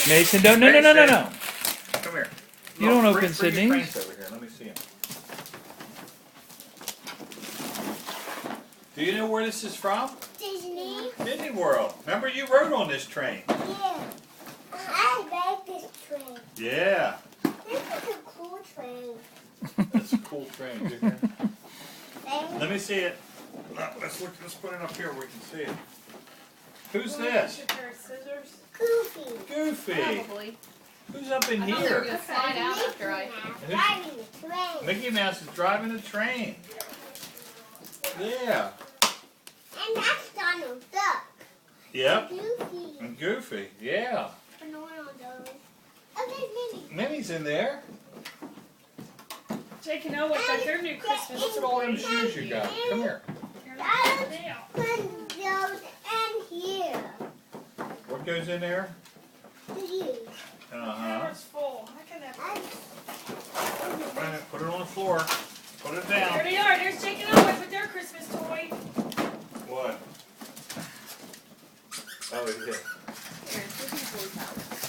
Mason, don't. No. Come here. You don't Look, open bring your Sydney's. cranes over here. Let me see them. Do you know where this is from? Disney? Disney World. Remember you rode on this train? Yeah. I like this train. Yeah. This is a cool train. That's a cool train. Dude. Thank Let me see it. Let's put it up here where we can see it. Who's this? Scissors? Goofy. Goofy. Probably. Who's up in I thought they were here? gonna slide out after I. Mickey Mouse driving the train. Mickey Mouse is driving the train. Yeah. And that's Donald Duck. Yep. Goofy. And Goofy. Yeah. And one of those. Oh, there's Minnie. Minnie's in there. Jake and Owen got their new Christmas Look at all them shoes you got. Come here. Put those in here. What goes in there? To you. Uh-huh. It's full. How can that be? Right, put it on the floor. Put it down. There they are. There's Jake and Owen with their Christmas toy. What? Oh, yeah.